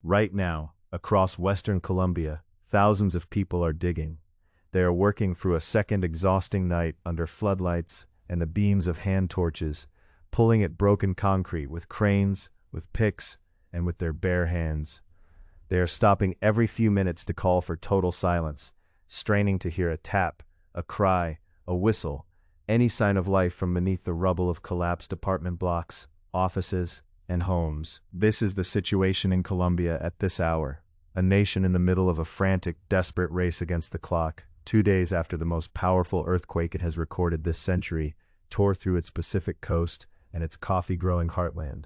Right now, across western Colombia, thousands of people are digging. They are working through a second exhausting night under floodlights and the beams of hand torches, pulling at broken concrete with cranes, with picks, and with their bare hands. They are stopping every few minutes to call for total silence, straining to hear a tap, a cry, a whistle, any sign of life from beneath the rubble of collapsed apartment blocks, offices, and homes. This is the situation in Colombia at this hour, a nation in the middle of a frantic, desperate race against the clock, 2 days after the most powerful earthquake it has recorded this century tore through its Pacific coast and its coffee-growing heartland.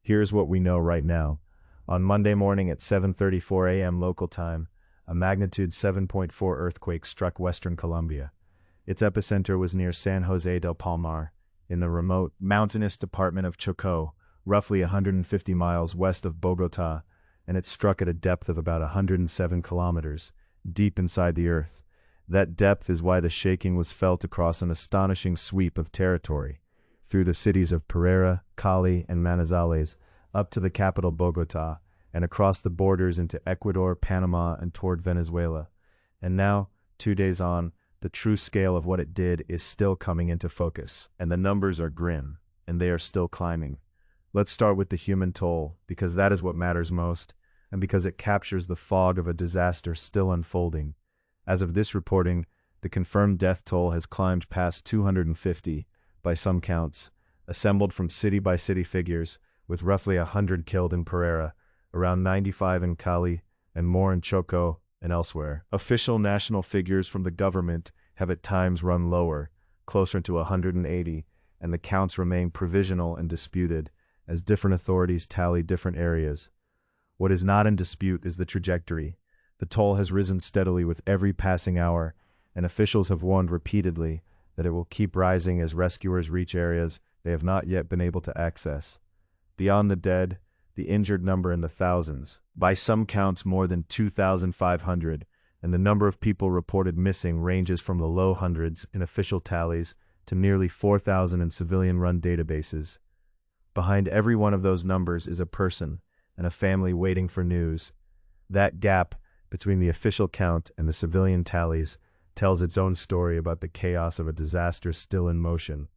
Here's what we know right now. On Monday morning at 7:34 a.m. local time, a magnitude 7.4 earthquake struck western Colombia. Its epicenter was near San Jose del Palmar, in the remote, mountainous department of Chocó, roughly 150 miles west of Bogotá, and it struck at a depth of about 107 kilometers, deep inside the earth. That depth is why the shaking was felt across an astonishing sweep of territory, through the cities of Pereira, Cali, and Manizales, up to the capital Bogotá, and across the borders into Ecuador, Panama, and toward Venezuela. And now, 2 days on, the true scale of what it did is still coming into focus, and the numbers are grim, and they are still climbing. Let's start with the human toll, because that is what matters most, and because it captures the fog of a disaster still unfolding. As of this reporting, the confirmed death toll has climbed past 250, by some counts, assembled from city-by-city figures, with roughly 100 killed in Pereira, around 95 in Cali, and more in Chocó and elsewhere. Official national figures from the government have at times run lower, closer to 180, and the counts remain provisional and disputed, as different authorities tally different areas. What is not in dispute is the trajectory. The toll has risen steadily with every passing hour, and officials have warned repeatedly that it will keep rising as rescuers reach areas they have not yet been able to access. Beyond the dead, the injured number in the thousands, by some counts more than 2,500, and the number of people reported missing ranges from the low hundreds in official tallies to nearly 4,000 in civilian-run databases. Behind every one of those numbers is a person and a family waiting for news. That gap between the official count and the civilian tallies tells its own story about the chaos of a disaster still in motion.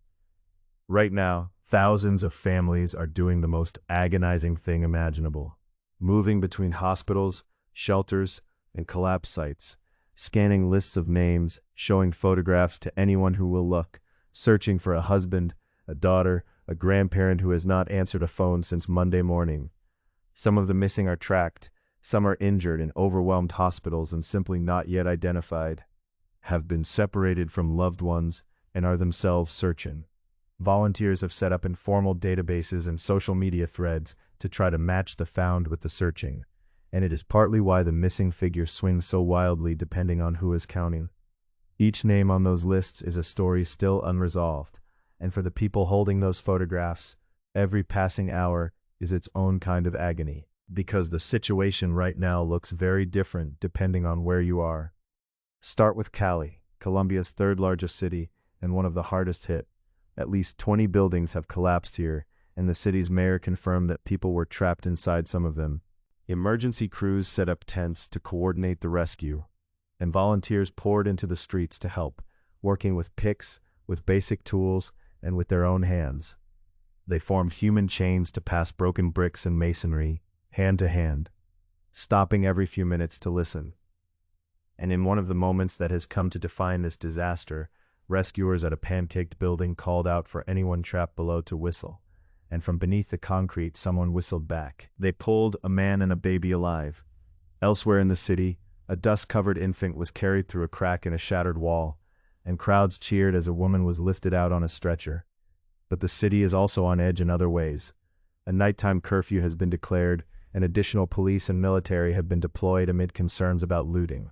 Right now, thousands of families are doing the most agonizing thing imaginable, moving between hospitals, shelters, and collapse sites, scanning lists of names, showing photographs to anyone who will look, searching for a husband, a daughter, a grandparent who has not answered a phone since Monday morning. Some of the missing are tracked, some are injured in overwhelmed hospitals and simply not yet identified, have been separated from loved ones, and are themselves searching. Volunteers have set up informal databases and social media threads to try to match the found with the searching, and it is partly why the missing figure swings so wildly depending on who is counting. Each name on those lists is a story still unresolved, and for the people holding those photographs, every passing hour is its own kind of agony, because the situation right now looks very different depending on where you are. Start with Cali, Colombia's third largest city and one of the hardest hit. At least 20 buildings have collapsed here, and the city's mayor confirmed that people were trapped inside some of them. Emergency crews set up tents to coordinate the rescue, and volunteers poured into the streets to help, working with picks, with basic tools, and with their own hands. They formed human chains to pass broken bricks and masonry, hand to hand, stopping every few minutes to listen. And in one of the moments that has come to define this disaster, rescuers at a pancaked building called out for anyone trapped below to whistle, and from beneath the concrete someone whistled back. They pulled a man and a baby alive. Elsewhere in the city, a dust-covered infant was carried through a crack in a shattered wall, and crowds cheered as a woman was lifted out on a stretcher. But the city is also on edge in other ways. A nighttime curfew has been declared, and additional police and military have been deployed amid concerns about looting.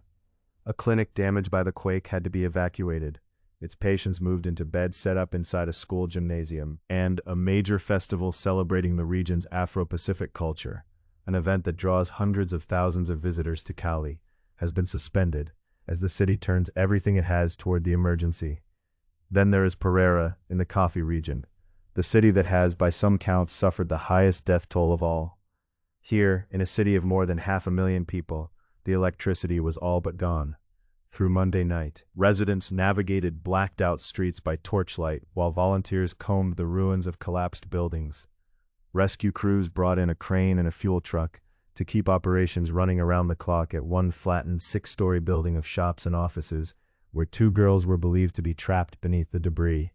A clinic damaged by the quake had to be evacuated, its patients moved into beds set up inside a school gymnasium, and a major festival celebrating the region's Afro-Pacific culture, an event that draws hundreds of thousands of visitors to Cali, has been suspended as the city turns everything it has toward the emergency. Then there is Pereira in the coffee region, the city that has, by some counts, suffered the highest death toll of all. Here, in a city of more than 500,000 people, the electricity was all but gone. Through Monday night, residents navigated blacked-out streets by torchlight while volunteers combed the ruins of collapsed buildings. Rescue crews brought in a crane and a fuel truck to keep operations running around the clock at one flattened 6-story building of shops and offices where 2 girls were believed to be trapped beneath the debris.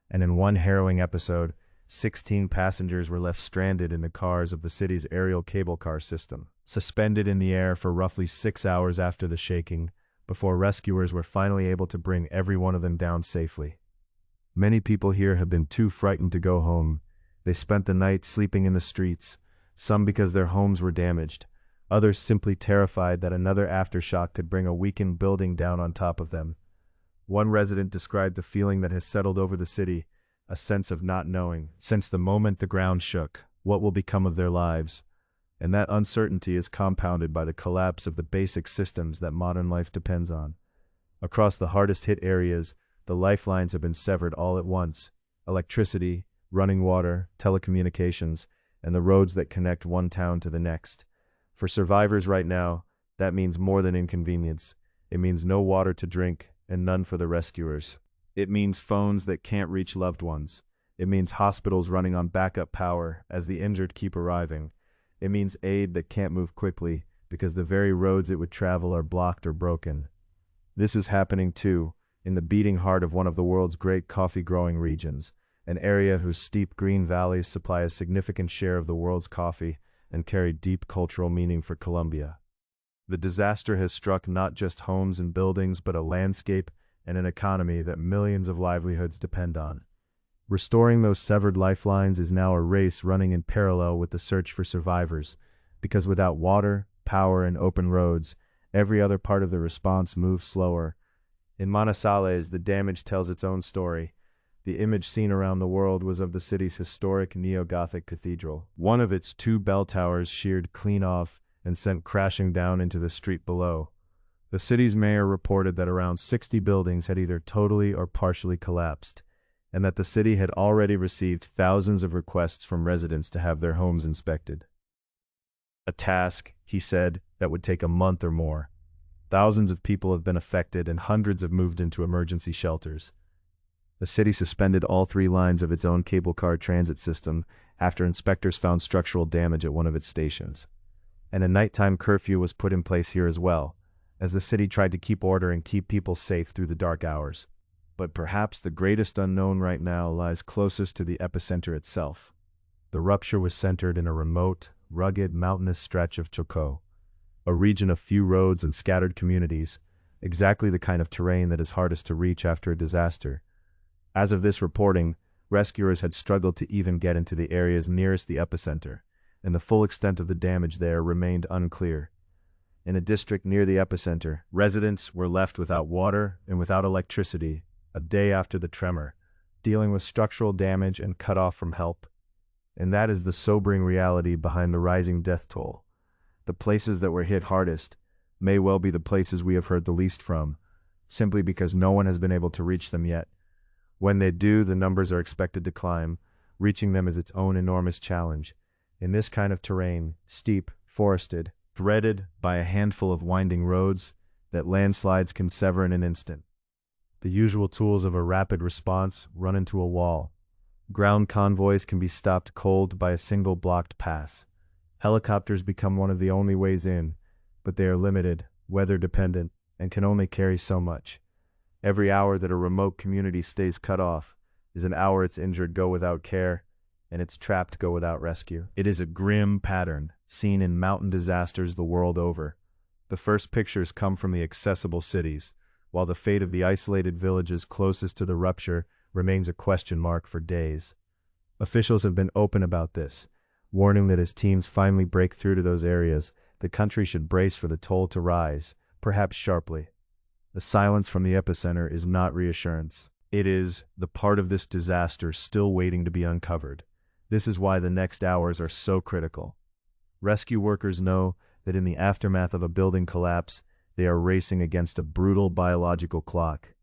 And in one harrowing episode, 16 passengers were left stranded in the cars of the city's aerial cable car system, suspended in the air for roughly 6 hours after the shaking, before rescuers were finally able to bring every one of them down safely. Many people here have been too frightened to go home. They spent the night sleeping in the streets, some because their homes were damaged, others simply terrified that another aftershock could bring a weakened building down on top of them. One resident described the feeling that has settled over the city, a sense of not knowing, since the moment the ground shook, what will become of their lives. And that uncertainty is compounded by the collapse of the basic systems that modern life depends on. Across the hardest-hit areas, the lifelines have been severed all at once: electricity, running water, telecommunications, and the roads that connect one town to the next. For survivors right now, that means more than inconvenience. It means no water to drink, and none for the rescuers. It means phones that can't reach loved ones. It means hospitals running on backup power as the injured keep arriving. It means aid that can't move quickly because the very roads it would travel are blocked or broken. This is happening too, in the beating heart of one of the world's great coffee-growing regions, an area whose steep green valleys supply a significant share of the world's coffee and carry deep cultural meaning for Colombia. The disaster has struck not just homes and buildings, but a landscape and an economy that millions of livelihoods depend on. Restoring those severed lifelines is now a race running in parallel with the search for survivors, because without water, power, and open roads, every other part of the response moves slower. In Manizales, the damage tells its own story. The image seen around the world was of the city's historic neo-Gothic cathedral. One of its 2 bell towers sheared clean off and sent crashing down into the street below. The city's mayor reported that around 60 buildings had either totally or partially collapsed, and that the city had already received thousands of requests from residents to have their homes inspected. A task, he said, that would take a month or more. Thousands of people have been affected and hundreds have moved into emergency shelters. The city suspended all 3 lines of its own cable car transit system after inspectors found structural damage at one of its stations. And a nighttime curfew was put in place here as well, as the city tried to keep order and keep people safe through the dark hours. But perhaps the greatest unknown right now lies closest to the epicenter itself. The rupture was centered in a remote, rugged, mountainous stretch of Chocó, a region of few roads and scattered communities, exactly the kind of terrain that is hardest to reach after a disaster. As of this reporting, rescuers had struggled to even get into the areas nearest the epicenter, and the full extent of the damage there remained unclear. In a district near the epicenter, residents were left without water and without electricity a day after the tremor, dealing with structural damage and cut off from help. And that is the sobering reality behind the rising death toll. The places that were hit hardest may well be the places we have heard the least from, simply because no one has been able to reach them yet. When they do, the numbers are expected to climb. Reaching them is its own enormous challenge. In this kind of terrain, steep, forested, threaded by a handful of winding roads that landslides can sever in an instant. The usual tools of a rapid response run into a wall. Ground convoys can be stopped cold by a single blocked pass. Helicopters become one of the only ways in, but they are limited, weather-dependent, and can only carry so much. Every hour that a remote community stays cut off is an hour its injured go without care, and its trapped go without rescue. It is a grim pattern seen in mountain disasters the world over. The first pictures come from the accessible cities, while the fate of the isolated villages closest to the rupture remains a question mark for days. Officials have been open about this, warning that as teams finally break through to those areas, the country should brace for the toll to rise, perhaps sharply. The silence from the epicenter is not reassurance. It is the part of this disaster still waiting to be uncovered. This is why the next hours are so critical. Rescue workers know that in the aftermath of a building collapse, they are racing against a brutal biological clock.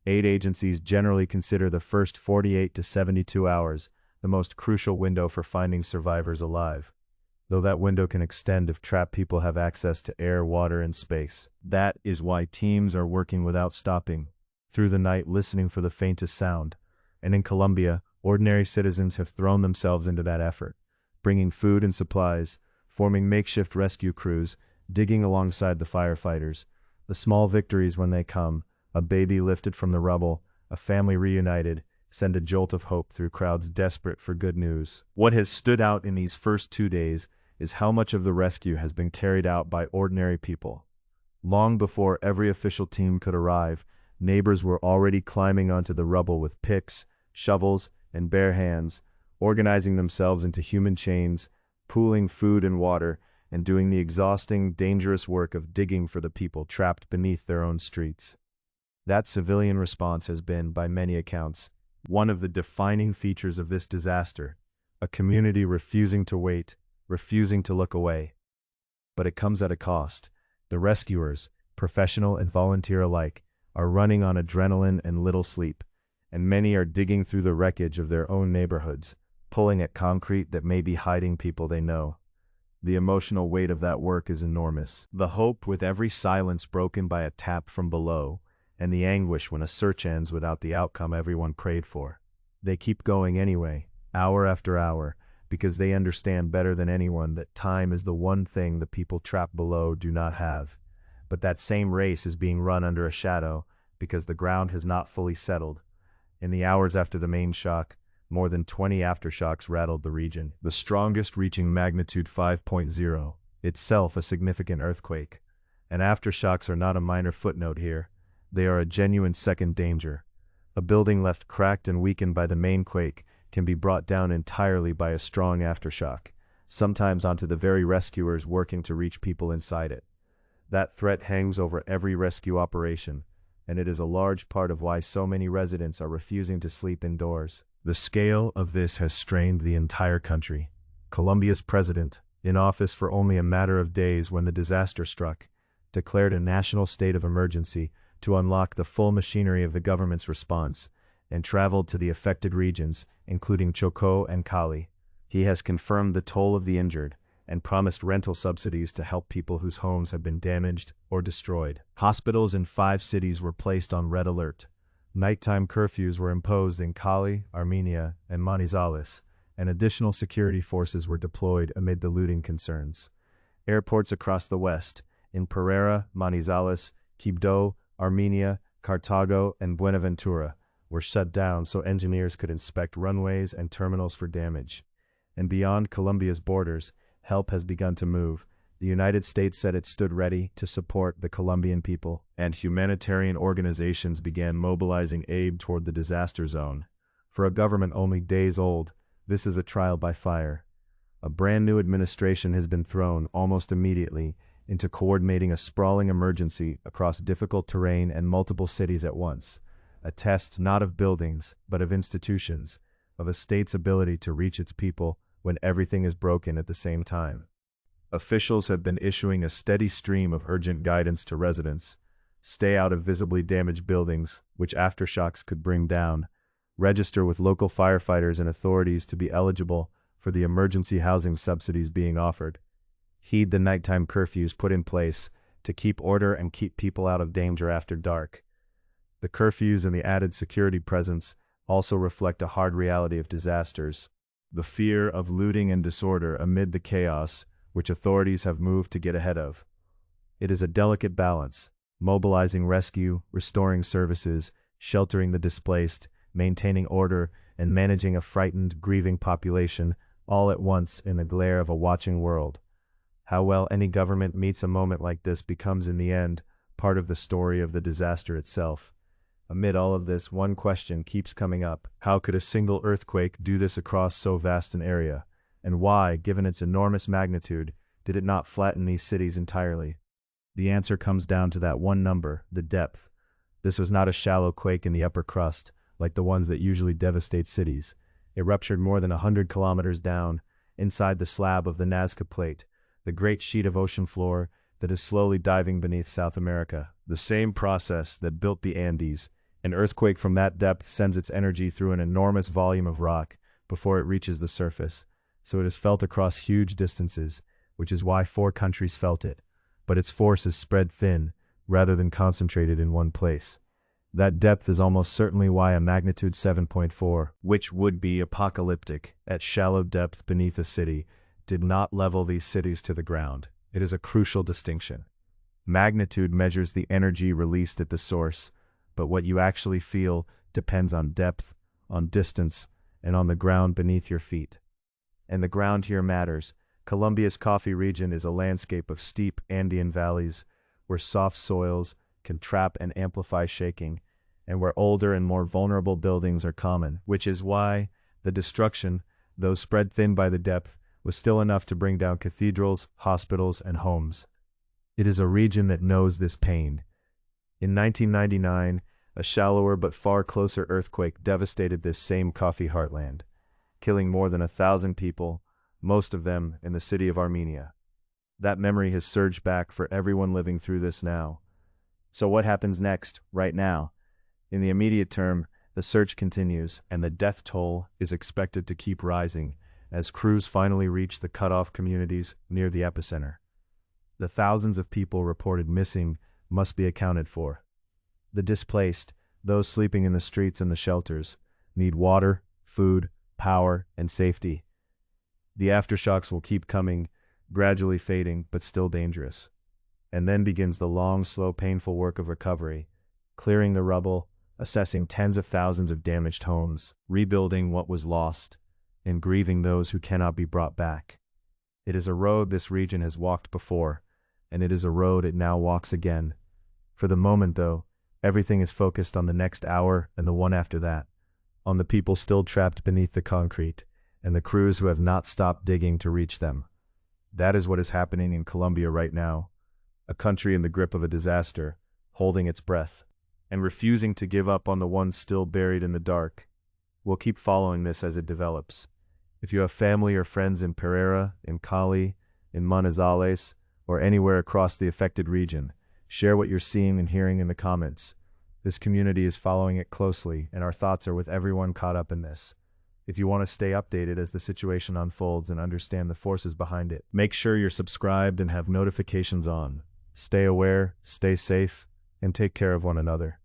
Aid agencies generally consider the first 48 to 72 hours the most crucial window for finding survivors alive. though that window can extend if trapped people have access to air, water, and space. That is why teams are working without stopping, through the night listening for the faintest sound. And in Colombia, ordinary citizens have thrown themselves into that effort, bringing food and supplies, forming makeshift rescue crews, digging alongside the firefighters. The small victories when they come, a baby lifted from the rubble, a family reunited, send a jolt of hope through crowds desperate for good news. What has stood out in these first 2 days is how much of the rescue has been carried out by ordinary people. Long before every official team could arrive, neighbors were already climbing onto the rubble with picks, shovels, and bare hands, organizing themselves into human chains, pooling food and water, and doing the exhausting, dangerous work of digging for the people trapped beneath their own streets. That civilian response has been, by many accounts, one of the defining features of this disaster, a community refusing to wait, refusing to look away. But it comes at a cost. The rescuers, professional and volunteer alike, are running on adrenaline and little sleep, and many are digging through the wreckage of their own neighborhoods, pulling at concrete that may be hiding people they know. The emotional weight of that work is enormous. The hope with every silence broken by a tap from below, and the anguish when a search ends without the outcome everyone prayed for. They keep going anyway, hour after hour, because they understand better than anyone that time is the one thing the people trapped below do not have. But that same race is being run under a shadow, because the ground has not fully settled. In the hours after the main shock, more than 20 aftershocks rattled the region, the strongest reaching magnitude 5.0, itself a significant earthquake. And aftershocks are not a minor footnote here. They are a genuine second danger. A building left cracked and weakened by the main quake can be brought down entirely by a strong aftershock, sometimes onto the very rescuers working to reach people inside it. That threat hangs over every rescue operation, and it is a large part of why so many residents are refusing to sleep indoors. The scale of this has strained the entire country. Colombia's president, in office for only a matter of days when the disaster struck, declared a national state of emergency to unlock the full machinery of the government's response, and traveled to the affected regions, including Chocó and Cali. He has confirmed the toll of the injured, and promised rental subsidies to help people whose homes have been damaged or destroyed. Hospitals in 5 cities were placed on red alert. Nighttime curfews were imposed in Cali, Armenia, and Manizales, and additional security forces were deployed amid the looting concerns. Airports across the west, in Pereira, Manizales, Quibdó, Armenia, Cartago, and Buenaventura, were shut down so engineers could inspect runways and terminals for damage. And beyond Colombia's borders, help has begun to move. The United States said it stood ready to support the Colombian people, and humanitarian organizations began mobilizing aid toward the disaster zone. For a government only days old, this is a trial by fire. A brand new administration has been thrown almost immediately into coordinating a sprawling emergency across difficult terrain and multiple cities at once. A test not of buildings, but of institutions, of a state's ability to reach its people when everything is broken at the same time. Officials have been issuing a steady stream of urgent guidance to residents. Stay out of visibly damaged buildings, which aftershocks could bring down. Register with local firefighters and authorities to be eligible for the emergency housing subsidies being offered. Heed the nighttime curfews put in place to keep order and keep people out of danger after dark. The curfews and the added security presence also reflect a hard reality of disasters. The fear of looting and disorder amid the chaos which authorities have moved to get ahead of. It is a delicate balance, mobilizing rescue, restoring services, sheltering the displaced, maintaining order, and managing a frightened, grieving population all at once in the glare of a watching world. How well any government meets a moment like this becomes in the end part of the story of the disaster itself. Amid all of this, one question keeps coming up. How could a single earthquake do this across so vast an area? And why, given its enormous magnitude, did it not flatten these cities entirely? The answer comes down to that one number, the depth. This was not a shallow quake in the upper crust, like the ones that usually devastate cities. It ruptured more than 100 kilometers down, inside the slab of the Nazca plate, the great sheet of ocean floor that is slowly diving beneath South America. The same process that built the Andes. An earthquake from that depth sends its energy through an enormous volume of rock before it reaches the surface. so it is felt across huge distances, which is why 4 countries felt it, but its force is spread thin, rather than concentrated in one place. That depth is almost certainly why a magnitude 7.4, which would be apocalyptic at shallow depth beneath a city, did not level these cities to the ground. It is a crucial distinction. Magnitude measures the energy released at the source, but what you actually feel depends on depth, on distance, and on the ground beneath your feet. And the ground here matters. Colombia's coffee region is a landscape of steep Andean valleys, where soft soils can trap and amplify shaking, and where older and more vulnerable buildings are common, which is why the destruction, though spread thin by the depth, was still enough to bring down cathedrals, hospitals, and homes. It is a region that knows this pain. In 1999, a shallower but far closer earthquake devastated this same coffee heartland, killing more than 1,000 people, most of them in the city of Armenia. That memory has surged back for everyone living through this now. So what happens next, right now? In the immediate term, the search continues, and the death toll is expected to keep rising as crews finally reach the cut-off communities near the epicenter. The thousands of people reported missing must be accounted for. The displaced, those sleeping in the streets and the shelters, need water, food, power, and safety. The aftershocks will keep coming, gradually fading, but still dangerous. And then begins the long, slow, painful work of recovery, clearing the rubble, assessing tens of thousands of damaged homes, rebuilding what was lost, and grieving those who cannot be brought back. It is a road this region has walked before, and it is a road it now walks again. For the moment, though, everything is focused on the next hour and the one after that, on the people still trapped beneath the concrete, and the crews who have not stopped digging to reach them. That is what is happening in Colombia right now, a country in the grip of a disaster, holding its breath, and refusing to give up on the ones still buried in the dark. We'll keep following this as it develops. If you have family or friends in Pereira, in Cali, in Manizales, or anywhere across the affected region, share what you're seeing and hearing in the comments. This community is following it closely, and our thoughts are with everyone caught up in this. If you want to stay updated as the situation unfolds and understand the forces behind it, make sure you're subscribed and have notifications on. Stay aware, stay safe, and take care of one another.